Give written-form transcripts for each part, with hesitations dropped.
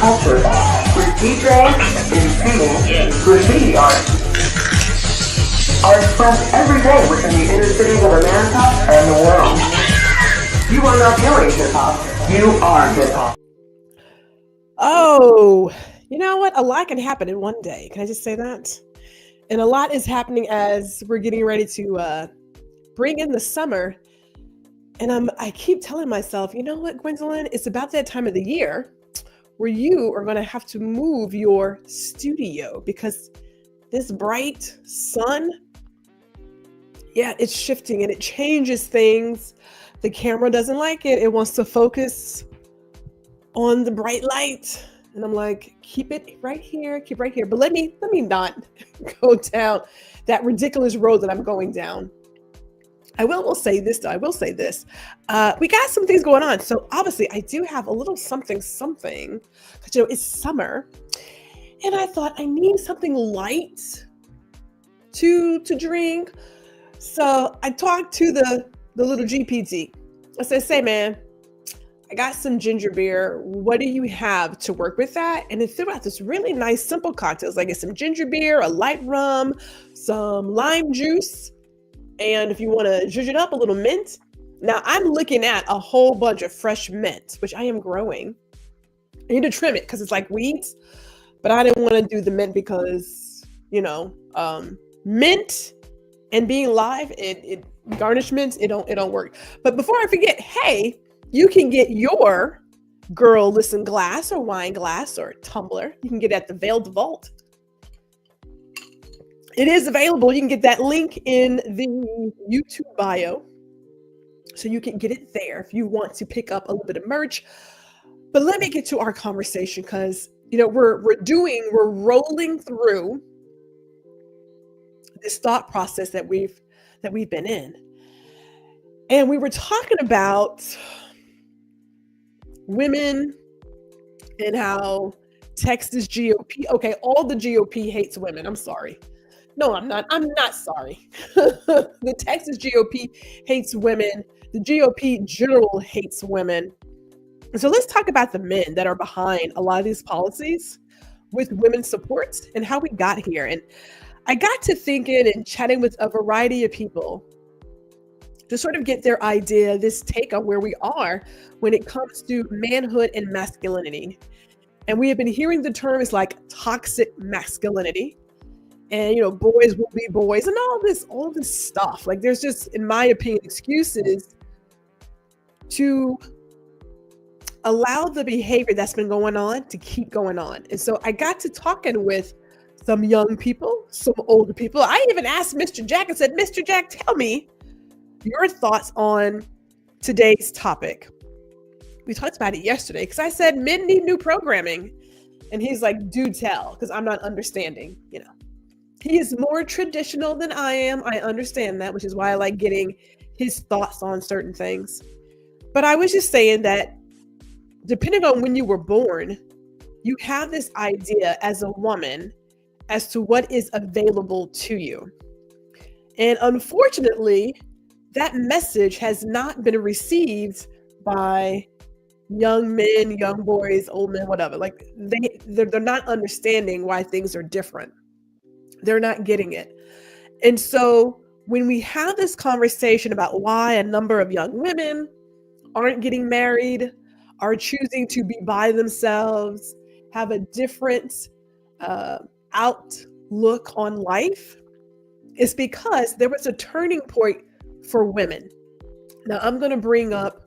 culture with DJs and painting graffiti art are expressed every day within the inner cities of America and the world. You are not doing hip-hop, you are hip-hop. Oh, you know what? A lot can happen in one day. Can I just say that? And a lot is happening as we're getting ready to bring in the summer. And I keep telling myself, you know what, Gwendolyn? It's about that time of the year where you are going to have to move your studio because this bright sun, yeah, it's shifting and it changes things. The camera doesn't like it. It wants to focus on the bright light. And I'm like, keep it right here, keep right here. But let me not go down that ridiculous road that I'm going down. I will say this though. I will say this. We got some things going on. So obviously I do have a little something, because it's summer. And I thought I need something light to drink. So I talked to the little GPT. I said, say man, I got some ginger beer. What do you have to work with that? And it threw out this really nice, simple cocktails. Like it's some ginger beer, a light rum, some lime juice. And if you want to zhuzh it up, a little mint. Now I'm looking at a whole bunch of fresh mint, which I am growing. I need to trim it because it's like weeds, but I didn't want to do the mint because, mint and being live, it garnishments, it don't work. But before I forget, hey, you can get your Guuuuurl Listen glass or wine glass or tumbler. You can get it at the Veiled Vault. It is available. You can get that link in the YouTube bio. So you can get it there if you want to pick up a little bit of merch. But let me get to our conversation because, we're rolling through this thought process that we've been in. And we were talking about women and how Texas GOP, okay, all the GOP hates women. I'm sorry. No, I'm not sorry. The Texas GOP hates women. The GOP general hates women. And so let's talk about the men that are behind a lot of these policies with women's support and how we got here. And I got to thinking and chatting with a variety of people to sort of get their idea, this take on where we are when it comes to manhood and masculinity. And we have been hearing the terms like toxic masculinity and, boys will be boys and all this stuff. Like there's just, in my opinion, excuses to allow the behavior that's been going on to keep going on. And so I got to talking with some young people, some older people. I even asked Mr. Jack and said, Mr. Jack, tell me your thoughts on today's topic. We talked about it yesterday because I said men need new programming. And he's like, do tell, because I'm not understanding, He is more traditional than I am. I understand that, which is why I like getting his thoughts on certain things. But I was just saying that depending on when you were born, you have this idea as a woman as to what is available to you. And unfortunately, that message has not been received by young men, young boys, old men, whatever. Like they're not understanding why things are different. They're not getting it. And so when we have this conversation about why a number of young women aren't getting married, are choosing to be by themselves, have a different outlook on life, it's because there was a turning point for women. Now I'm going to bring up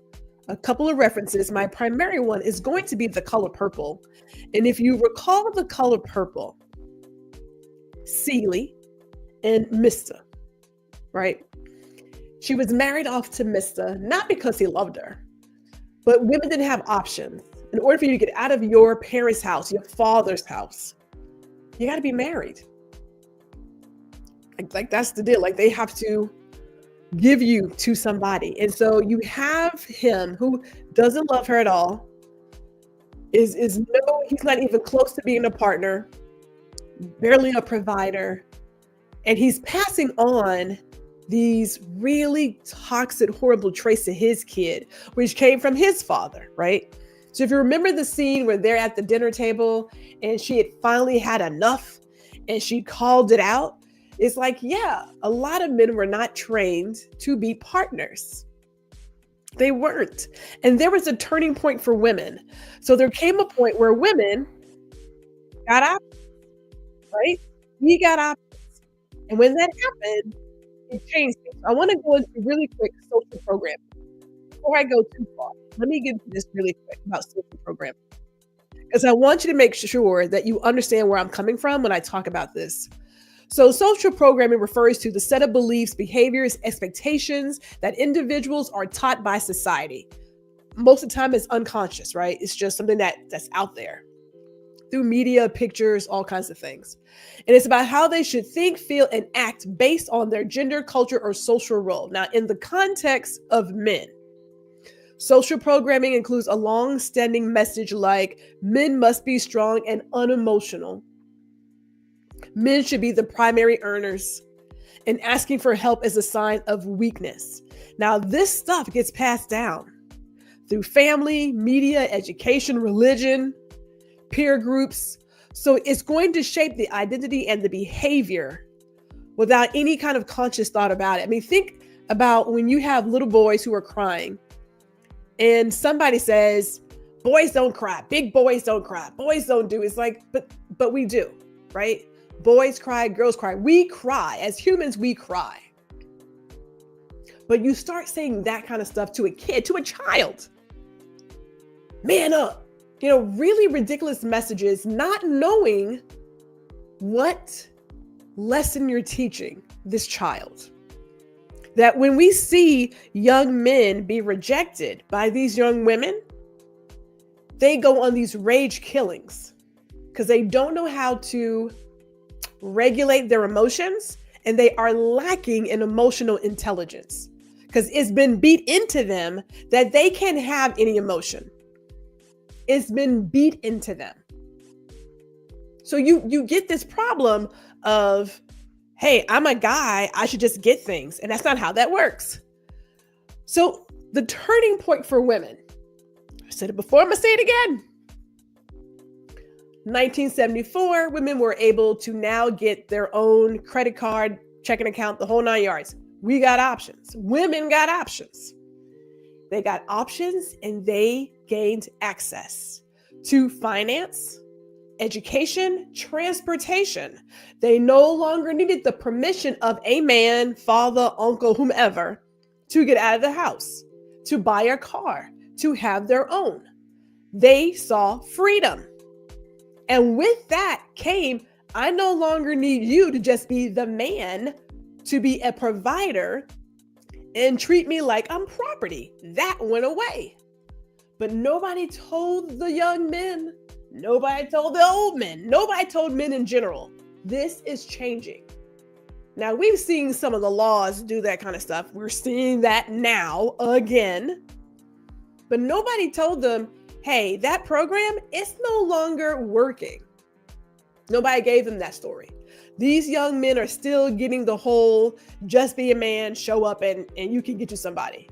a couple of references. My primary one is going to be the color purple. And if you recall the color purple, Celie and Mr., right? She was married off to Mr., not because he loved her, but women didn't have options. In order for you to get out of your parents' house, your father's house, you got to be married. Like that's the deal. Like they have to give you to somebody. And so you have him who doesn't love her at all, he's not even close to being a partner, barely a provider. And he's passing on these really toxic, horrible traits to his kid, which came from his father, right? So if you remember the scene where they're at the dinner table and she had finally had enough and she called it out, it's like, yeah, a lot of men were not trained to be partners. They weren't. And there was a turning point for women. So there came a point where women got options, right? We got options. And when that happened, it changed things. I want to go into really quick social programming. Before I go too far, let me get into this really quick about social programming. Because I want you to make sure that you understand where I'm coming from when I talk about this. So social programming refers to the set of beliefs, behaviors, expectations that individuals are taught by society. Most of the time it's unconscious, right? It's just something that's out there through media, pictures, all kinds of things. And it's about how they should think, feel, and act based on their gender, culture, or social role. Now, in the context of men, social programming includes a long-standing message like men must be strong and unemotional. Men should be the primary earners, and asking for help is a sign of weakness. Now, this stuff gets passed down through family, media, education, religion, peer groups. So it's going to shape the identity and the behavior without any kind of conscious thought about it. I mean, think about when you have little boys who are crying and somebody says, boys don't cry, big boys don't cry, boys don't do. It's like, but we do, right? Boys cry, girls cry. We cry. As humans, we cry. But you start saying that kind of stuff to a kid, to a child. Man up. Really ridiculous messages, not knowing what lesson you're teaching this child. That when we see young men be rejected by these young women, they go on these rage killings because they don't know how to regulate their emotions, and they are lacking in emotional intelligence because it's been beat into them that they can't have any emotion. It's been beat into them. So you get this problem of, hey, I'm a guy, I should just get things. And that's not how that works. So the turning point for women, I said it before, I'm gonna say it again. 1974, women were able to now get their own credit card, checking account, the whole 9 yards. We got options. Women got options. They got options and they gained access to finance, education, transportation. They no longer needed the permission of a man, father, uncle, whomever to get out of the house, to buy a car, to have their own. They saw freedom. And with that came, I no longer need you to just be the man, to be a provider and treat me like I'm property. That went away. But nobody told the young men, nobody told the old men, nobody told men in general, this is changing. Now, we've seen some of the laws do that kind of stuff. We're seeing that now again. But nobody told them, hey, that program is no longer working. Nobody gave them that story. These young men are still getting the whole just be a man, show up and you can get you somebody.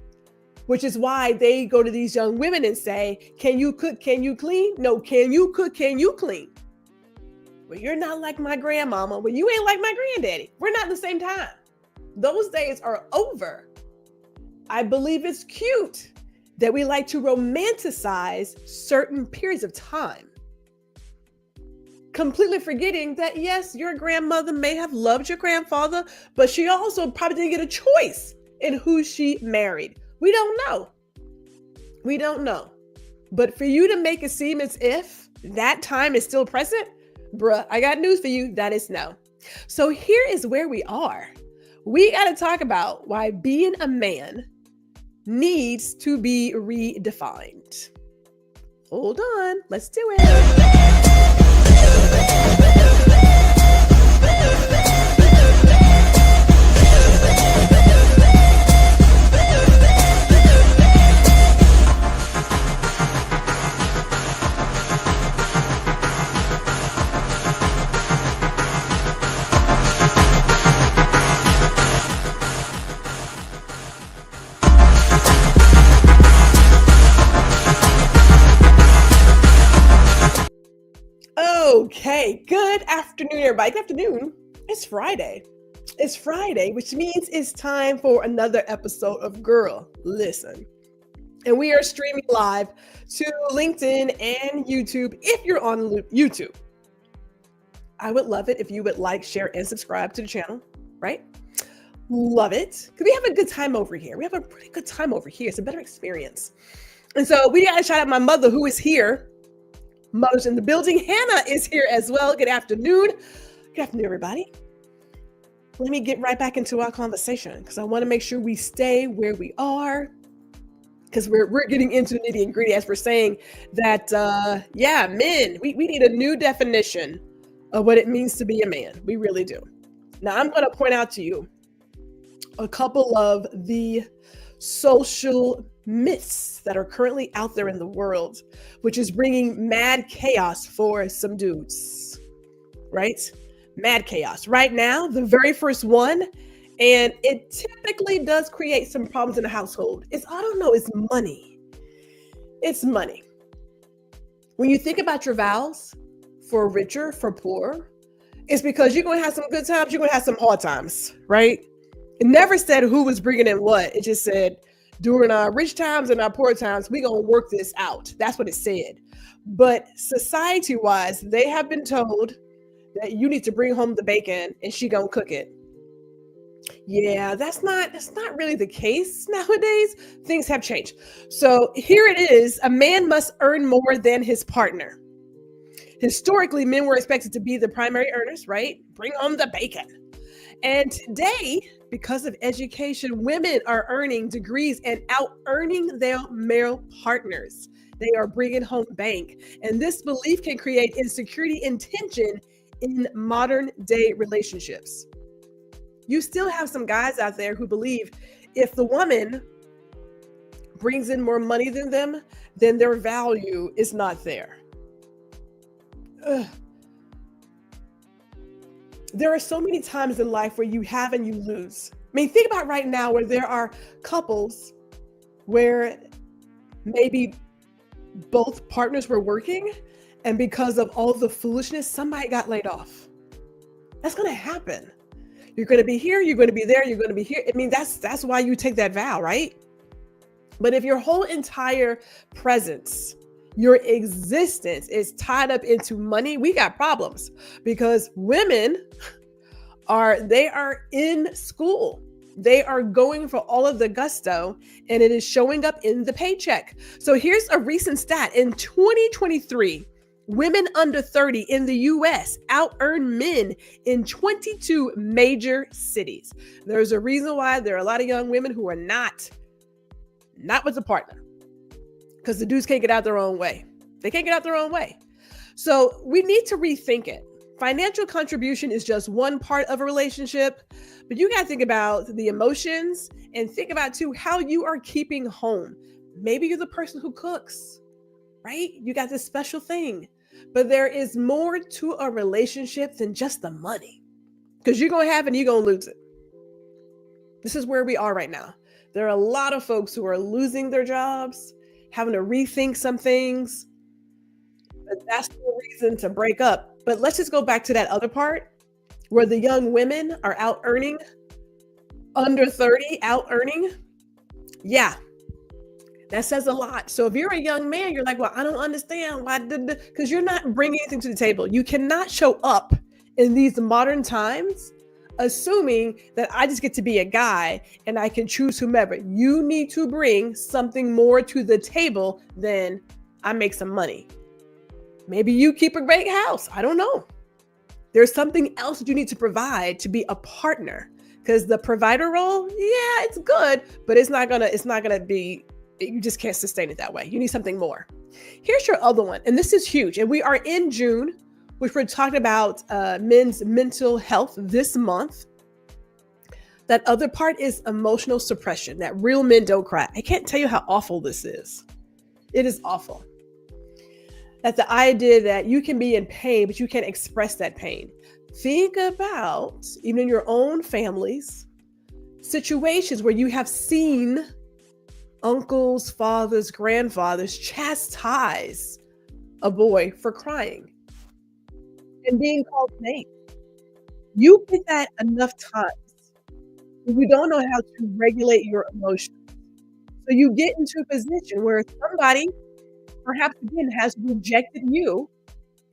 Which is why they go to these young women and say, can you cook? Can you clean? No, can you cook? Can you clean? Well, you're not like my grandmama. Well, you ain't like my granddaddy. We're not in the same time. Those days are over. I believe it's cute that we like to romanticize certain periods of time, completely forgetting that, yes, your grandmother may have loved your grandfather, but she also probably didn't get a choice in who she married. We don't know. We don't know. But for you to make it seem as if that time is still present, bruh, I got news for you. That is no. So here is where we are. We got to talk about why being a man needs to be redefined. Hold on. Let's do it. Good afternoon, everybody. Good afternoon. It's Friday. It's Friday, which means it's time for another episode of Guuuuurl Listen. And we are streaming live to LinkedIn and YouTube if you're on YouTube. I would love it if you would like, share, and subscribe to the channel, right? Love it. Because we have a good time over here. We have a pretty good time over here. It's a better experience. And so we got to shout out my mother who is here. Mother's in the building. Hannah is here as well. Good afternoon. Good afternoon, everybody. Let me get right back into our conversation because I want to make sure we stay where we are because we're getting into the nitty and gritty as we're saying that, men, we need a new definition of what it means to be a man. We really do. Now, I'm going to point out to you a couple of the social myths that are currently out there in the world, which is bringing mad chaos for some dudes, right? Mad chaos. Right now, the very first one, and it typically does create some problems in the household. It's money. It's money. When you think about your vows for richer, for poor, it's because you're going to have some good times, you're going to have some hard times, right? It never said who was bringing in what. It just said, during our rich times and our poor times, we're going to work this out. That's what it said. But society-wise, they have been told that you need to bring home the bacon and she going to cook it. Yeah, that's not really the case nowadays. Things have changed. So here it is. A man must earn more than his partner. Historically, men were expected to be the primary earners, right? Bring home the bacon. And today, because of education, women are earning degrees and out-earning their male partners. They are bringing home bank. And this belief can create insecurity and tension in modern-day relationships. You still have some guys out there who believe if the woman brings in more money than them, then their value is not there. Ugh. There are so many times in life where you have and you lose. I mean, think about right now where there are couples where maybe both partners were working and because of all the foolishness, somebody got laid off. That's going to happen. You're going to be here, you're going to be there, you're going to be here. I mean, that's why you take that vow, right? But if your whole entire presence, your existence is tied up into money, we got problems because women are in school. They are going for all of the gusto and it is showing up in the paycheck. So here's a recent stat. In 2023, women under 30 in the US out-earn men in 22 major cities. There's a reason why there are a lot of young women who are not with a partner. Because the dudes can't get out their own way. They can't get out their own way. So we need to rethink it. Financial contribution is just one part of a relationship, but you got to think about the emotions and think about too how you are keeping home. Maybe you're the person who cooks, right? You got this special thing, but there is more to a relationship than just the money because you're going to have it and you're going to lose it. This is where we are right now. There are a lot of folks who are losing their jobs, having to rethink some things, but that's no reason to break up. But let's just go back to that other part where the young women are out earning, under 30, out earning. Yeah, that says a lot. So if you're a young man, you're like, well, I don't understand why, because you're not bringing anything to the table. You cannot show up in these modern times assuming that I just get to be a guy and I can choose whomever. You need to bring something more to the table than I make some money. Maybe you keep a great house. I don't know. There's something else that you need to provide to be a partner because the provider role, yeah, it's good, but it's not gonna be, you just can't sustain it that way. You need something more. Here's your other one. And this is huge. And we are in June, which we're talking about men's mental health this month. That other part is emotional suppression, that real men don't cry. I can't tell you how awful this is. It is awful. That the idea that you can be in pain, but you can't express that pain. Think about, even in your own families, situations where you have seen uncles, fathers, grandfathers chastise a boy for crying. and being called names. You get that enough times. You don't know how to regulate your emotions. So you get into a position where somebody, perhaps again, has rejected you,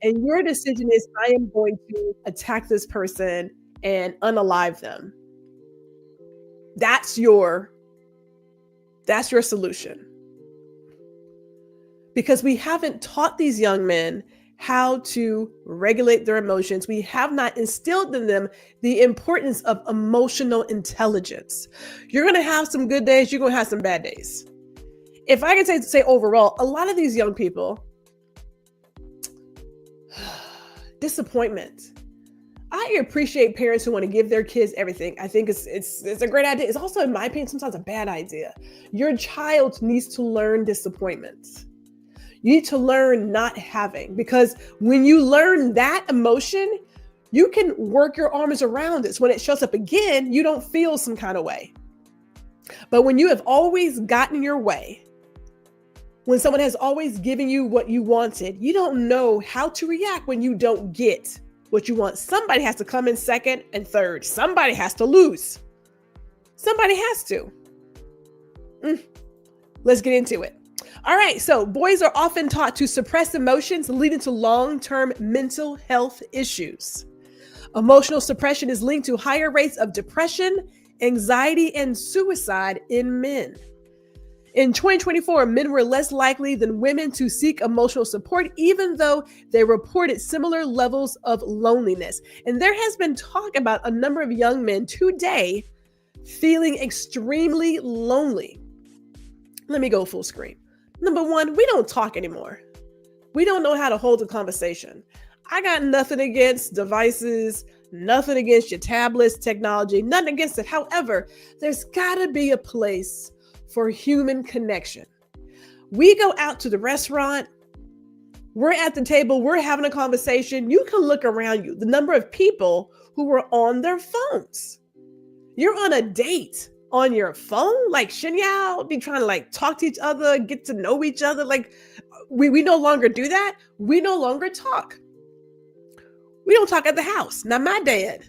and your decision is, I am going to attack this person and unalive them. That's your solution. Because we haven't taught these young men how to regulate their emotions. We have not instilled in them the importance of emotional intelligence. You're going to have some good days, you're going to have some bad days. If I can say overall, a lot of these young people, disappointment. I appreciate parents who want to give their kids everything. I think it's a great idea. It's also, in my opinion, sometimes a bad idea. Your child needs to learn disappointment. You need to learn not having, because when you learn that emotion, you can work your arms around it. So when it shows up again, you don't feel some kind of way. But when you have always gotten your way, when someone has always given you what you wanted, you don't know how to react when you don't get what you want. Somebody has to come in second and third. Somebody has to lose. Somebody has to. Let's get into it. All right, so boys are often taught to suppress emotions, leading to long-term mental health issues. Emotional suppression is linked to higher rates of depression, anxiety, and suicide in men. In 2024, men were less likely than women to seek emotional support, even though they reported similar levels of loneliness. And there has been talk about a number of young men today feeling extremely lonely. Let me go full screen. Number one, we don't talk anymore. We don't know how to hold a conversation. I got nothing against devices, nothing against your tablets, technology, nothing against it. However, there's got to be a place for human connection. We go out to the restaurant, we're at the table, we're having a conversation. You can look around you, the number of people who were on their phones. You're on a date on your phone, like shouldn't y'all be trying to like talk to each other, get to know each other? Like we no longer do that. We no longer talk. We don't talk at the house. Now my dad,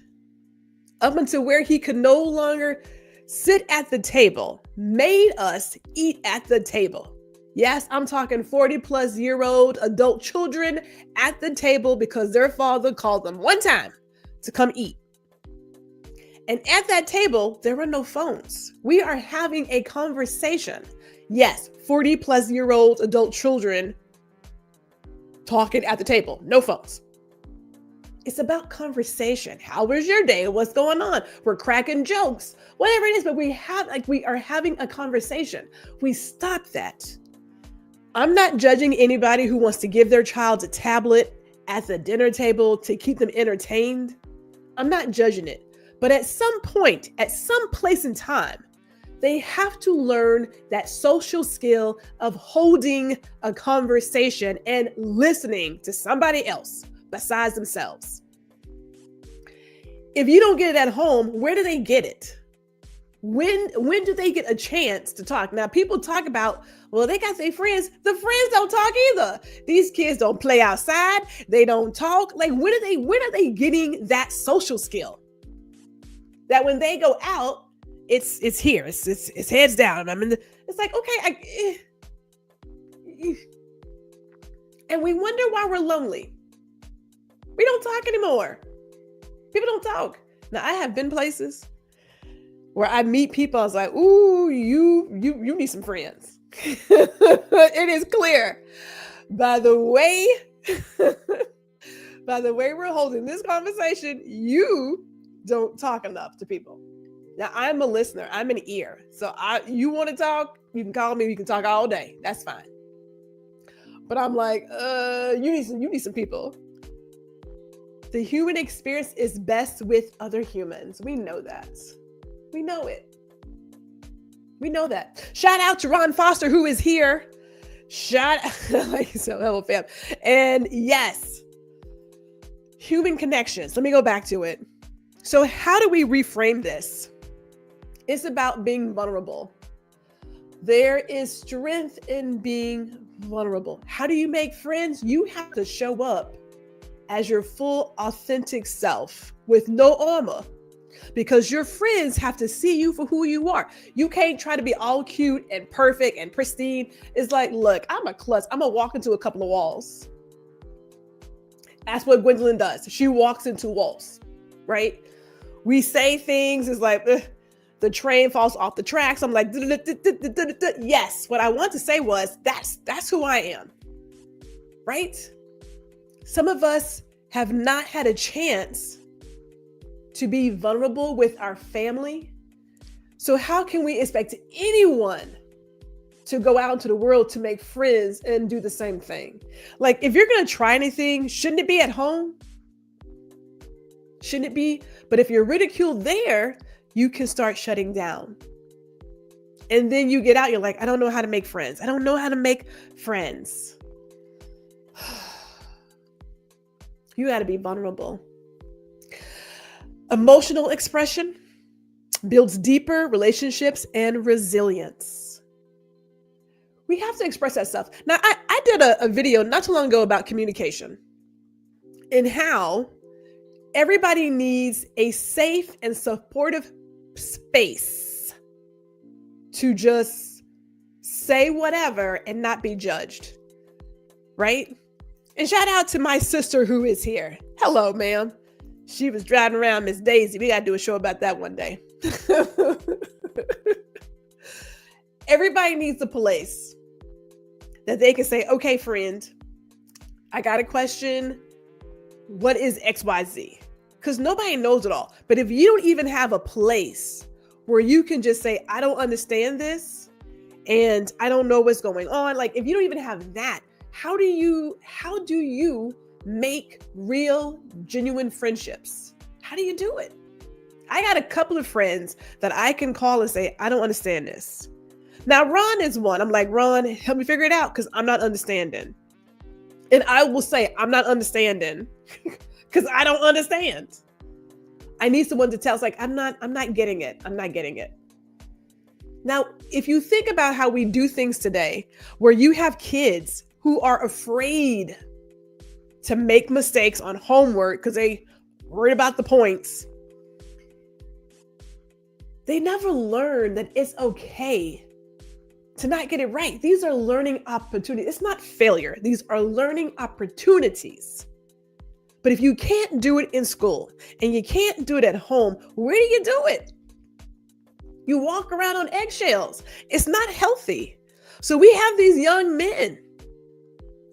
up until where he could no longer sit at the table, made us eat at the table. Yes, I'm talking 40-plus-year-old adult children at the table because their father called them one time to come eat. And at that table, there were no phones. We are having a conversation. Yes, 40-plus-year-old adult children talking at the table, no phones. It's about conversation. How was your day? What's going on? We're cracking jokes, whatever it is, but we are having a conversation. We stop that. I'm not judging anybody who wants to give their child a tablet at the dinner table to keep them entertained. I'm not judging it. But at some point, at some place in time, they have to learn that social skill of holding a conversation and listening to somebody else besides themselves. If you don't get it at home, where do they get it? When do they get a chance to talk? Now, people talk about, well, they got their friends. The friends don't talk either. These kids don't play outside. They don't talk. Like, when are they getting that social skill? That when they go out, it's here. It's heads down. It's like, okay, and we wonder why we're lonely. We don't talk anymore. People don't talk. Now, I have been places where I meet people. I was like, ooh, you need some friends. It is clear by the way we're holding this conversation, you don't talk enough to people. Now, I'm a listener. I'm an ear. So you want to talk, you can call me. We can talk all day. That's fine. But I'm like, you need some people. The human experience is best with other humans. We know that. We know it. We know that. Shout out to Ron Foster, who is here. Hello, fam. And yes, human connections. Let me go back to it. So how do we reframe this? It's about being vulnerable. There is strength in being vulnerable. How do you make friends? You have to show up as your full, authentic self with no armor, because your friends have to see you for who you are. You can't try to be all cute and perfect and pristine. It's like, look, I'm a klutz. I'm going to walk into a couple of walls. That's what Gwendolyn does. She walks into walls, right? We say things, it's like, the train falls off the tracks. I'm like, yes. What I want to say was, that's who I am, right? Some of us have not had a chance to be vulnerable with our family. So how can we expect anyone to go out into the world to make friends and do the same thing? Like, if you're going to try anything, shouldn't it be at home? Shouldn't it be? But if you're ridiculed there, you can start shutting down. And then you get out, you're like, I don't know how to make friends. I don't know how to make friends. You got to be vulnerable. Emotional expression builds deeper relationships and resilience. We have to express that stuff. Now, I did a video not too long ago about communication and how everybody needs a safe and supportive space to just say whatever and not be judged, right? And shout out to my sister who is here. Hello, ma'am. She was driving around Miss Daisy. We got to do a show about that one day. Everybody needs a place that they can say, okay, friend, I got a question. What is XYZ? Because nobody knows it all. But if you don't even have a place where you can just say, I don't understand this and I don't know what's going on. Like, if you don't even have that, how do you make real, genuine friendships? How do you do it? I got a couple of friends that I can call and say, I don't understand this. Now, Ron is one. I'm like, Ron, help me figure it out because I'm not understanding. And I will say, I'm not understanding because I don't understand. I need someone to tell us, like, I'm not getting it. I'm not getting it. Now, if you think about how we do things today, where you have kids who are afraid to make mistakes on homework because they worried about the points, they never learn that it's okay to not get it right. These are learning opportunities. It's not failure. These are learning opportunities. But if you can't do it in school and you can't do it at home, where do you do it? You walk around on eggshells. It's not healthy. So we have these young men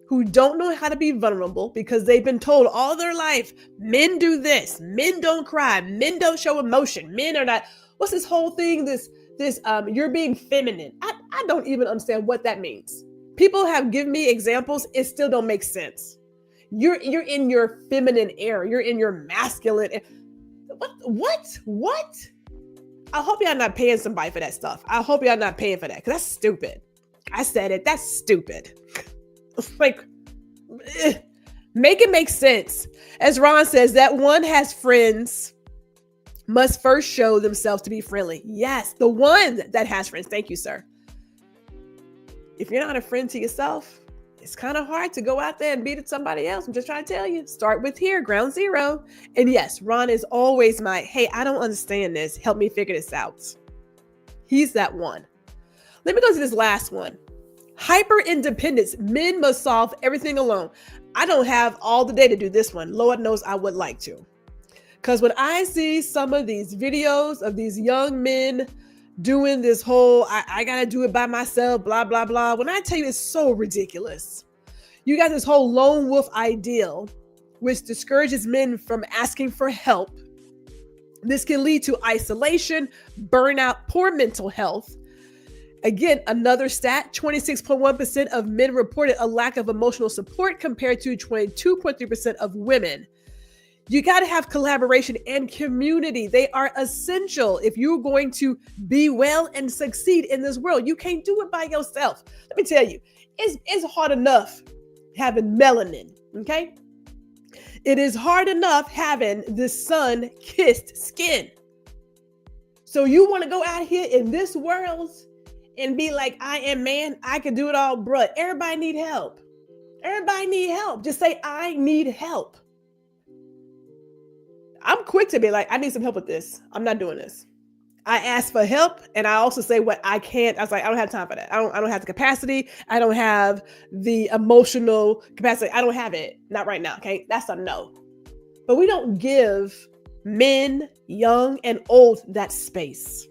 who don't know how to be vulnerable because they've been told all their life, men do this, men don't cry, men don't show emotion, men are not, what's this whole thing, this you're being feminine. I don't even understand what that means. People have given me examples, it still don't make sense. You're in your feminine era, you're in your masculine. What? I hope y'all not paying somebody for that stuff. I hope y'all not paying for that because that's stupid. I said it, that's stupid. Like, make it make sense. As Ron says, that one has friends must first show themselves to be friendly. Yes, the one that has friends. Thank you, sir. If you're not a friend to yourself, it's kind of hard to go out there and beat at somebody else. I'm just trying to tell you, start with here, ground zero. And yes, Ron is always my, hey, I don't understand this. Help me figure this out. He's that one. Let me go to this last one. Hyper independence. Men must solve everything alone. I don't have all the day to do this one. Lord knows I would like to. Because when I see some of these videos of these young men doing this whole, I got to do it by myself, blah, blah, blah. When I tell you it's so ridiculous. You got this whole lone wolf ideal, which discourages men from asking for help. This can lead to isolation, burnout, poor mental health. Again, another stat, 26.1% of men reported a lack of emotional support compared to 22.3% of women. You got to have collaboration and community. They are essential if you're going to be well and succeed in this world. You can't do it by yourself. Let me tell you, it's hard enough having melanin, okay? It is hard enough having the sun-kissed skin. So you want to go out here in this world and be like, I am man, I can do it all, bruh. Everybody need help. Everybody need help. Just say, I need help. I'm quick to be like, I need some help with this. I'm not doing this. I ask for help, and I also say what I can't. I was like, I don't have time for that. I don't have the capacity. I don't have the emotional capacity. I don't have it. Not right now. Okay. That's a no. But we don't give men, young and old, that space.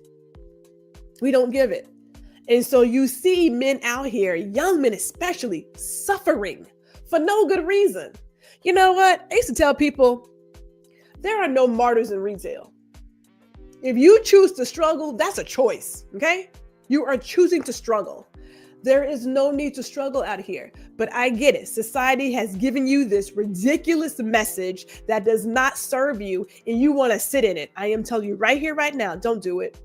We don't give it. And so you see men out here, young men especially, suffering for no good reason. You know what? I used to tell people, there are no martyrs in retail. If you choose to struggle, that's a choice, okay? You are choosing to struggle. There is no need to struggle out here. But I get it. Society has given you this ridiculous message that does not serve you, and you want to sit in it. I am telling you right here, right now, don't do it.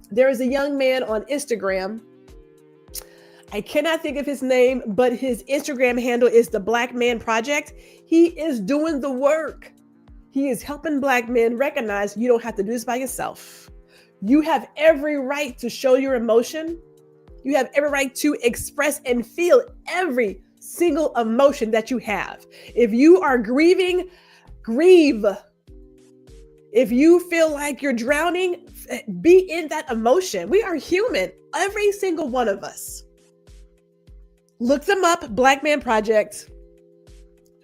There is a young man on Instagram. I cannot think of his name, but his Instagram handle is the Black Man Project. He is doing the work. He is helping Black men recognize you don't have to do this by yourself. You have every right to show your emotion. You have every right to express and feel every single emotion that you have. If you are grieving, grieve. If you feel like you're drowning, be in that emotion. We are human, every single one of us. Look them up, Black Man Project.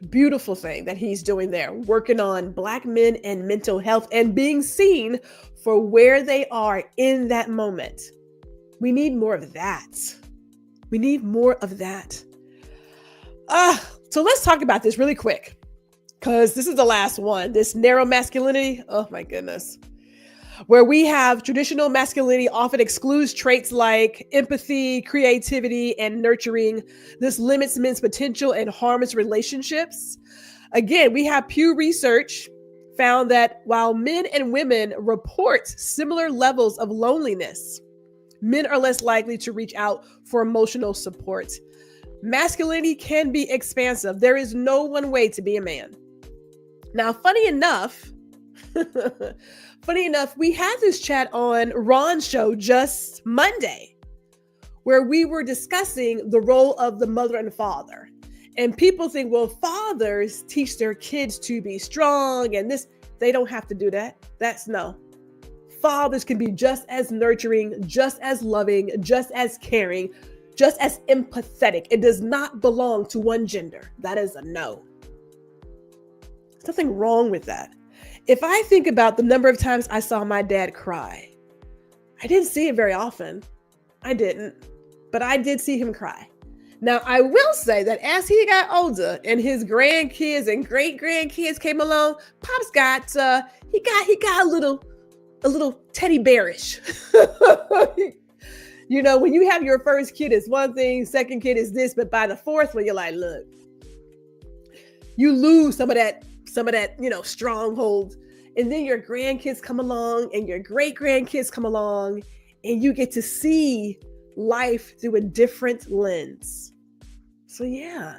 Beautiful thing that he's doing there, working on Black men and mental health and being seen for where they are in that moment. We need more of that. We need more of that. So let's talk about this really quick, because this is the last one, this narrow masculinity. Oh my goodness. Where we have traditional masculinity often excludes traits like empathy, creativity, and nurturing. This limits men's potential and harms relationships. Again, we have Pew Research found that while men and women report similar levels of loneliness, men are less likely to reach out for emotional support. Masculinity can be expansive. There is no one way to be a man. Now, funny enough, we had this chat on Ron's show just Monday, where we were discussing the role of the mother and father. And people think, well, fathers teach their kids to be strong and this, they don't have to do that. That's no. Fathers can be just as nurturing, just as loving, just as caring, just as empathetic. It does not belong to one gender. That is a no. There's nothing wrong with that. If I think about the number of times I saw my dad cry, I didn't see it very often. I didn't, but I did see him cry. Now, I will say that as he got older and his grandkids and great grandkids came along, Pops got he got a little teddy bearish. You know, when you have your first kid, it's one thing, second kid is this, but by the fourth one, you're like, look, you lose some of that, you know, stronghold. And then your grandkids come along and your great grandkids come along and you get to see life through a different lens. So yeah.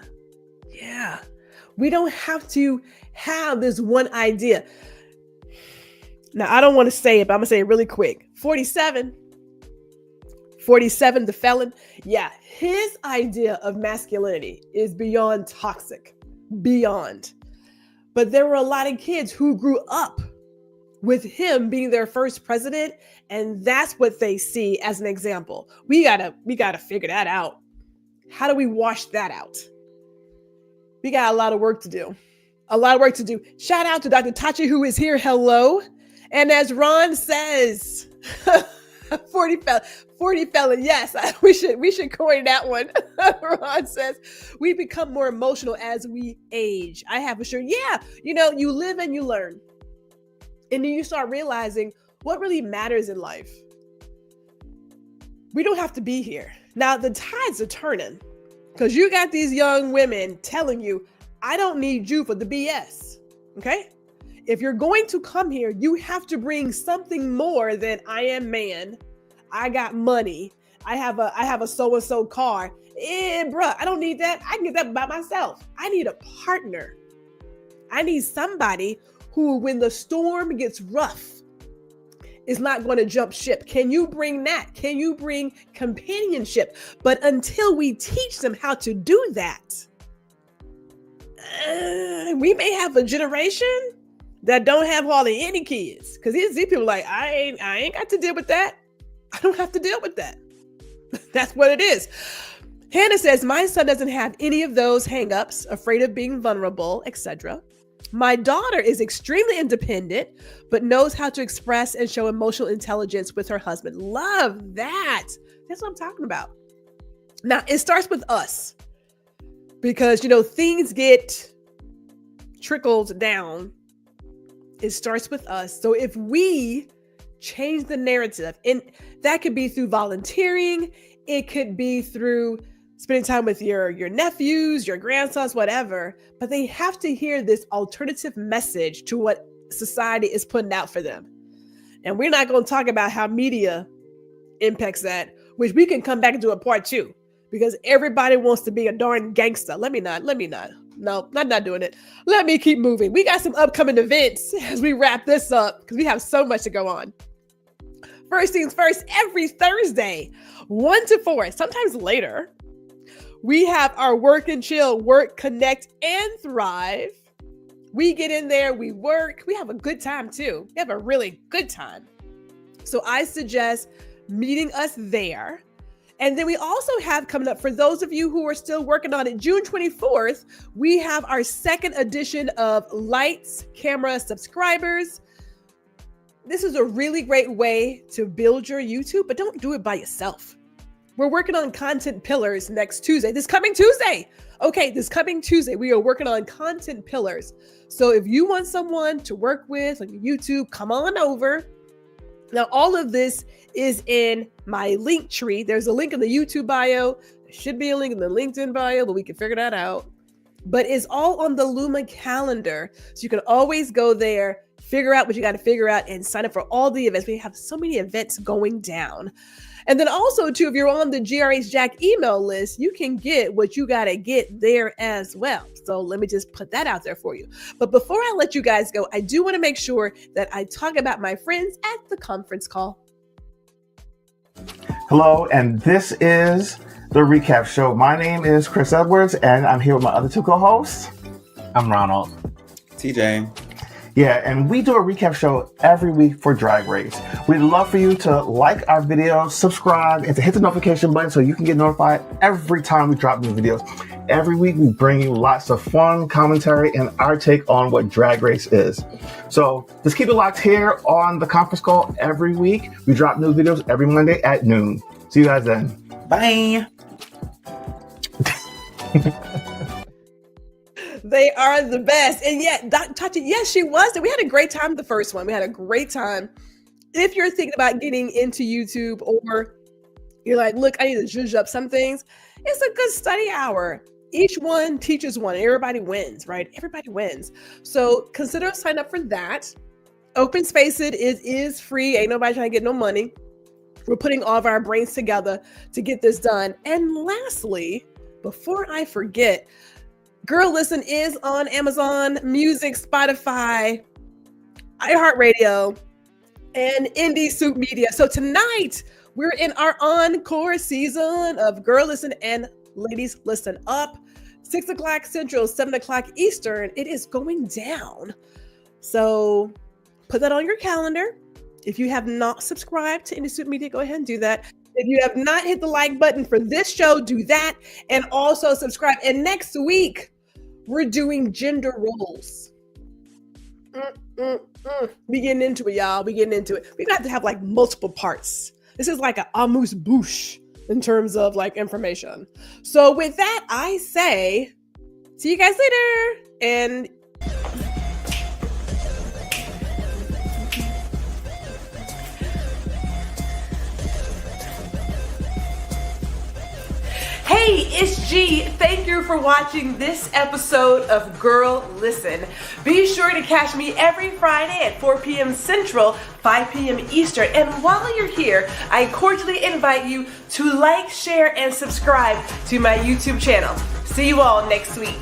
We don't have to have this one idea. Now, I don't want to say it, but I'm going to say it really quick. 47, the felon. Yeah, his idea of masculinity is beyond toxic. Beyond. But there were a lot of kids who grew up with him being their first president, and that's what they see as an example. We gotta figure that out. How do we wash that out? We got a lot of work to do. Shout out to Dr. Tachi, who is here. Hello. And as Ron says, 40 felon. Yes, we should coin that one. Ron says, we become more emotional as we age. I have a sure. Yeah. You know, you live and you learn. And then you start realizing what really matters in life. We don't have to be here. Now the tides are turning because you got these young women telling you, I don't need you for the BS. Okay. If you're going to come here, you have to bring something more than I am man. I got money. I have a so-and-so car. Bruh, I don't need that. I can get that by myself. I need a partner. I need somebody who, when the storm gets rough, is not going to jump ship. Can you bring that? Can you bring companionship? But until we teach them how to do that, we may have a generation that don't have hardly any kids. Because these people are like, I ain't got to deal with that. I don't have to deal with that. That's what it is. Hannah says, my son doesn't have any of those hang-ups, afraid of being vulnerable, etc. My daughter is extremely independent, but knows how to express and show emotional intelligence with her husband. Love that. That's what I'm talking about. Now, it starts with us because, things get trickled down. It starts with us. So if we change the narrative, and that could be through volunteering, it could be through spending time with your nephews, your grandsons, whatever, but they have to hear this alternative message to what society is putting out for them. And we're not going to talk about how media impacts that, which we can come back and do a part 2, because everybody wants to be a darn gangster. Let me not. No, I'm not doing it. Let me keep moving. We got some upcoming events as we wrap this up because we have so much to go on. First things first, every Thursday, 1 to 4, sometimes later, we have our work and chill, work, connect, and thrive. We get in there, we work, we have a good time too. We have a really good time. So I suggest meeting us there. And then we also have coming up, for those of you who are still working on it, June 24th, we have our second edition of Lights, Camera, Subscribers. This is a really great way to build your YouTube, but don't do it by yourself. We're working on content pillars next Tuesday. This coming Tuesday. Okay, this coming Tuesday, we are working on content pillars. So if you want someone to work with on YouTube, come on over. Now, all of this is in my link tree. There's a link in the YouTube bio. There should be a link in the LinkedIn bio, but we can figure that out. But it's all on the Luma calendar. So you can always go there, figure out what you got to figure out, and sign up for all the events. We have so many events going down. And then also, too, if you're on the GRH Jack email list, you can get what you got to get there as well. So let me just put that out there for you. But before I let you guys go, I do want to make sure that I talk about my friends at the conference call. Hello, and this is the Recap Show. My name is Chris Edwards, and I'm here with my other 2 co-hosts. I'm Ronald. TJ. Yeah, and we do a recap show every week for Drag Race. We'd love for you to like our videos, subscribe, and to hit the notification button so you can get notified every time we drop new videos. Every week we bring you lots of fun commentary and our take on what Drag Race is. So just keep it locked here on the conference call every week. We drop new videos every Monday at noon. See you guys then. Bye. They are the best. And yet, Tati, yes, she was. We had a great time the first one. We had a great time. If you're thinking about getting into YouTube, or you're like, look, I need to zhuzh up some things, it's a good study hour. Each one teaches one. Everybody wins, right? Everybody wins. So consider sign up for that. Open Space It is free. Ain't nobody trying to get no money. We're putting all of our brains together to get this done. And lastly, before I forget, Guuuuurl Listen is on Amazon Music, Spotify, iHeartRadio, and Indie Soup Media. So tonight, we're in our encore season of Guuuuurl Listen and Ladies Listen Up. 6 o'clock Central, 7 o'clock Eastern. It is going down. So put that on your calendar. If you have not subscribed to Indie Soup Media, go ahead and do that. If you have not hit the like button for this show, do that. And also subscribe. And next week, we're doing gender roles. We getting into it, y'all. We getting into it. We got to have like multiple parts. This is like an amuse bouche in terms of like information. So with that, I say, see you guys later. And hey, it's G. Thank you for watching this episode of Guuuuurl Listen. Be sure to catch me every Friday at 4 p.m. Central, 5 p.m. Eastern. And while you're here, I cordially invite you to like, share, and subscribe to my YouTube channel. See you all next week.